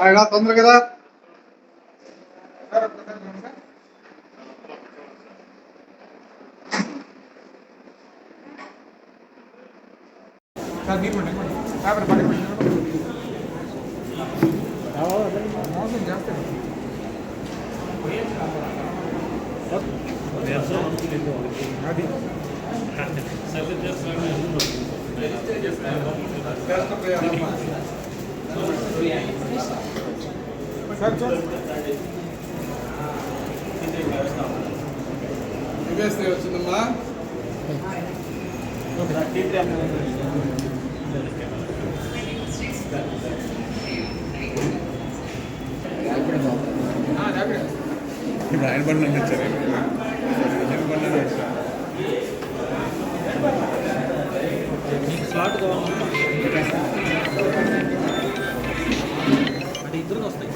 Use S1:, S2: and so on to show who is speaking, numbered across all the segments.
S1: ఇలా తొందర కదా సార్ మీరు పేపర్ పడి మోసం చేస్తారు అది సార్ చూస్తే వచ్చిందమ్మా ఇప్పుడు ఆయన బండి వచ్చారు
S2: స్లాట్ అంటే ఇద్దరు వస్తాయి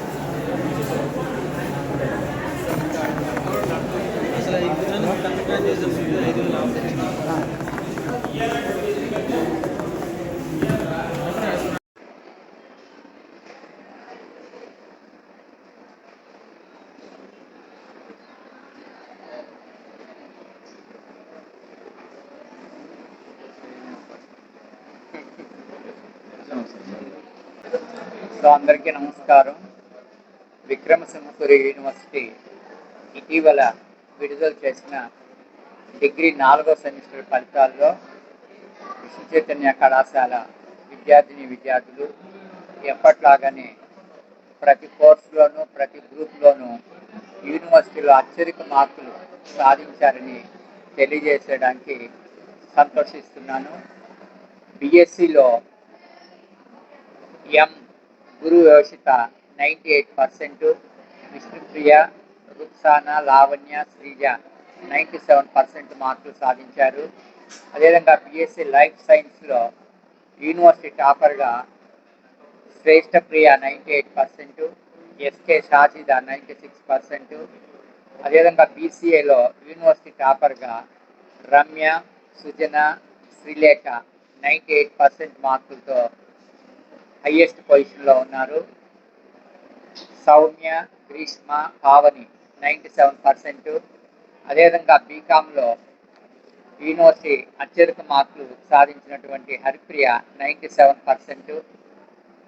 S2: అసలు ఇద్దరు కన్ఫర్మ్ చేసేసి 5
S3: అందరికీ నమస్కారం. విక్రమసింహపురి యూనివర్సిటీ ఇటీవల విడుదల చేసిన డిగ్రీ 4వ సెమిస్టర్ ఫలితాల్లో విశ్వ చైతన్య కళాశాల విద్యార్థులు ఎప్పట్లాగానే ప్రతి కోర్సులోనూ ప్రతి గ్రూప్లోనూ యూనివర్సిటీలో అత్యధిక మార్కులు సాధించారని తెలియజేయడానికి సంతోషిస్తున్నాను. బీఎస్సీలో గురు యోషిత 98%, విష్ణుప్రియ, రుక్సానా, లావణ్య, శ్రీజ 97% మార్కులు సాధించారు. అదేవిధంగా బీఎస్సీ లైఫ్ సైన్స్లో యూనివర్సిటీ టాపర్గా శ్రేష్ఠ ప్రియ 98%, ఎస్కే షాజిదా 96%. అదేవిధంగా బీసీఏలో యూనివర్సిటీ టాపర్గా రమ్య, సుజన, శ్రీలేఖ 98% మార్కులతో హైయెస్ట్ పొజిషన్లో ఉన్నారు. సౌమ్య, గ్రీష్మ, పావని 97%. అదేవిధంగా బీకామ్లో యూనివర్సిటీ అత్యధిక మార్కులు సాధించినటువంటి హరిప్రియ 97%.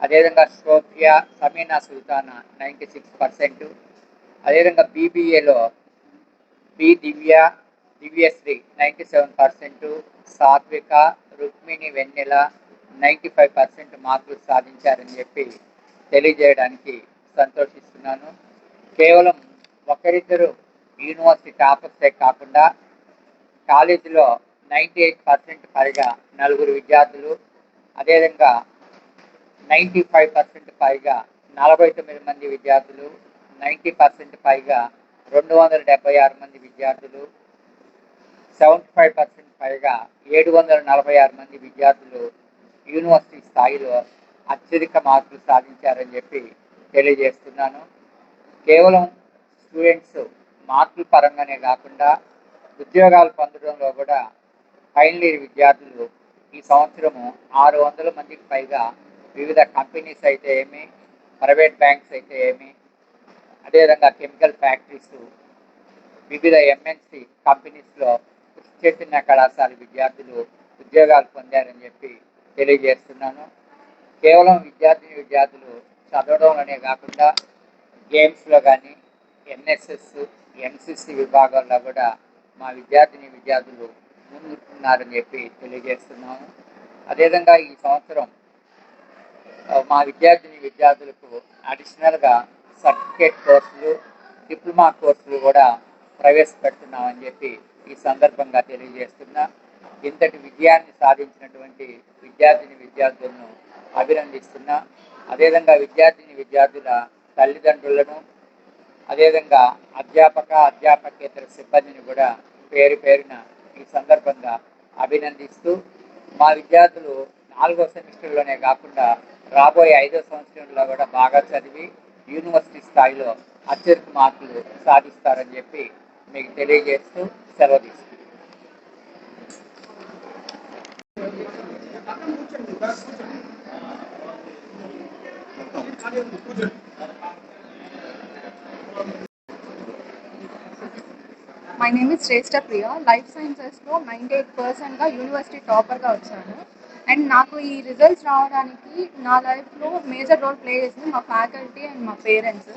S3: అదేవిధంగా షోఫియా, సమీనా సుల్తానా 96%. అదేవిధంగా బీబీఏలో దివ్యశ్రీ 97%, సాత్విక, రుక్మిణి, వెన్నెల 95% మార్కులు సాధించారని చెప్పి తెలియజేయడానికి సంతోషిస్తున్నాను. కేవలం ఒకరిద్దరు యూనివర్సిటీ టాపర్సే కాకుండా కాలేజీలో 98% పైగా 4 విద్యార్థులు, అదేవిధంగా 95% పైగా 49 మంది విద్యార్థులు, 90% పైగా 276 మంది విద్యార్థులు, 75% పైగా 746 మంది విద్యార్థులు యూనివర్సిటీ స్థాయిలో అత్యధిక మార్కులు సాధించారని చెప్పి తెలియజేస్తున్నాను. కేవలం స్టూడెంట్స్ మార్కుల పరంగానే కాకుండా ఉద్యోగాలు పొందడంలో కూడా ఫైనల్ ఇయర్ విద్యార్థులు ఈ సంవత్సరము 600 మందికి పైగా వివిధ కంపెనీస్ అయితే ఏమి, ప్రైవేట్ బ్యాంక్స్ అయితే ఏమి, అదేవిధంగా కెమికల్ ఫ్యాక్టరీస్, వివిధ ఎంఎన్సి కంపెనీస్లో చైతన్య కళాశాల విద్యార్థులు ఉద్యోగాలు పొందారని చెప్పి తెలియజేస్తున్నాను. కేవలం విద్యార్థులు చదవడంలోనే కాకుండా గేమ్స్లో కానీ ఎన్ఎస్ఎస్, ఎన్సిసి విభాగాల్లో కూడా మా విద్యార్థులు ముందున్నారని చెప్పి తెలియజేస్తున్నాము. అదేవిధంగా ఈ సంవత్సరం మా విద్యార్థులకు అడిషనల్గా సర్టిఫికేట్ కోర్సులు, డిప్లొమా కోర్సులు కూడా ప్రవేశపెడుతున్నామని చెప్పి ఈ సందర్భంగా తెలియజేస్తున్నా. ఇంతటి విజయాన్ని సాధించినటువంటి విద్యార్థులను అభినందిస్తున్నా. అదేవిధంగా విద్యార్థుల తల్లిదండ్రులను, అదేవిధంగా అధ్యాపకేతర సిబ్బందిని కూడా పేరున ఈ సందర్భంగా అభినందిస్తూ, మా విద్యార్థులు 4వ సెమిస్టర్లోనే కాకుండా రాబోయే 5వ సంవత్సరంలో కూడా బాగా చదివి యూనివర్సిటీ స్థాయిలో అత్యధిక మార్కులు సాధిస్తారని చెప్పి మీకు తెలియజేస్తూ సెలవు తీసుకుంటాను.
S4: My name is Shreshtha Priya. Life సైన్సెస్లో 98%గా యూనివర్సిటీ టాపర్గా వచ్చాను. అండ్ నాకు ఈ రిజల్ట్స్ రావడానికి నా లైఫ్లో మేజర్ రోల్ ప్లే చేసింది మా ఫ్యాకల్టీ అండ్ మా పేరెంట్స్.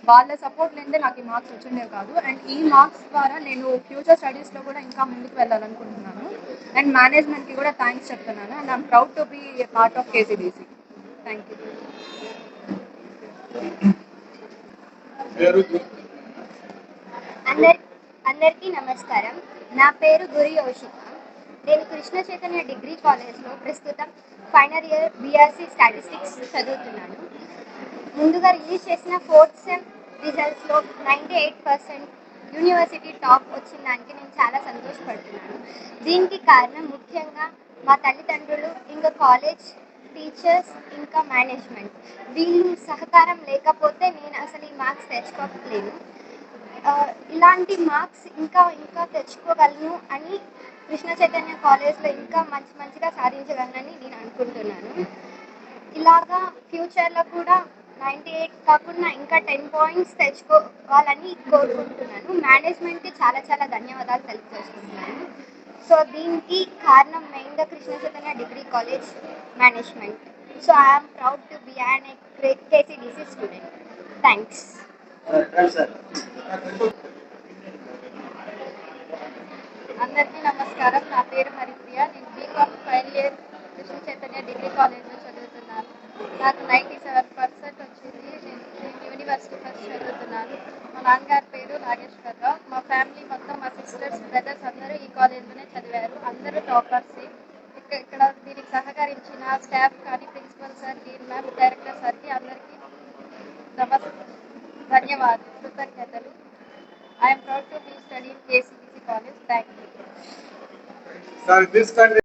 S4: వాళ్ళ సపోర్ట్ లేనిదే నాకు ఈ మార్క్స్ వచ్చిండేవి కాదు. అండ్ ఈ మార్క్స్ ద్వారా నేను ఫ్యూచర్ స్టడీస్లో కూడా ఇంకా ముందుకు వెళ్ళాలనుకుంటున్నాను. అండ్ మేనేజ్మెంట్కి కూడా థ్యాంక్స్ చెప్తున్నాను. And I'm proud to be a part of KCDC. Thank you.
S1: పేరు
S5: అందరికీ నమస్కారం. నా పేరు గురి యోషిక. నేను కృష్ణ చైతన్య డిగ్రీ కాలేజ్లో ప్రస్తుతం ఫైనల్ ఇయర్ బీఆర్సీ స్టాటిస్టిక్స్ చదువుతున్నాను. ముందుగా రిలీజ్ చేసిన 4th సెమ్ రిజల్ట్స్లో 98% యూనివర్సిటీ టాప్ వచ్చిన దానికి నేను చాలా సంతోషపడుతున్నాను. దీనికి కారణం ముఖ్యంగా మా తల్లిదండ్రులు, ఇంకా కాలేజ్ టీచర్స్, ఇంకా మేనేజ్మెంట్. వీళ్ళు సహకారం లేకపోతే నేను అసలు ఈ మార్క్స్ తెచ్చుకోలేను. ఇలాంటి మార్క్స్ ఇంకా తెచ్చుకోగలను అని కృష్ణ చైతన్య కాలేజ్లో ఇంకా మంచిగా సాధించగలనని నేను అనుకుంటున్నాను. ఇలాగా ఫ్యూచర్లో కూడా 98 కాకుండా ఇంకా 10 పాయింట్స్ తెచ్చుకోవాలని కోరుకుంటున్నాను. మేనేజ్మెంట్కి చాలా ధన్యవాదాలు తెలియజేసుకుంటున్నాను. సో దీనికి కారణం మెయిన్గా Krishna Chaitanya degree college management. So I'm proud to be an a KCDC student. Thanks.
S4: అందరికీ నమస్కారం. నా పేరు హరిప్రియ. నేను BCom final year Krishna Chaitanya degree కాలేజ్లో చదువుతున్నాను. నాకు 97% వచ్చింది. నేను యూనివర్సిటీ ఫస్ట్ చదువుతున్నాను. మా నాన్నగారి పేరు నాగేశ్వరరావు. మా ఫ్యామిలీ మొత్తం, మా సిస్టర్స్, బ్రదర్స్ అందరూ ఈ కాలేజ్లోనే చదివారు. అందరూ టాపర్సే. ఇక్కడ దీనికి సహకరించిన స్టాఫ్ కానీ, principal sir, dean ma'am, director సార్కి అందరికీ ధన్యవాదాలు, కృతజ్ఞతలు. I'm proud to be study in KCBC college. Thank you.
S1: Sir తీసుకోండి.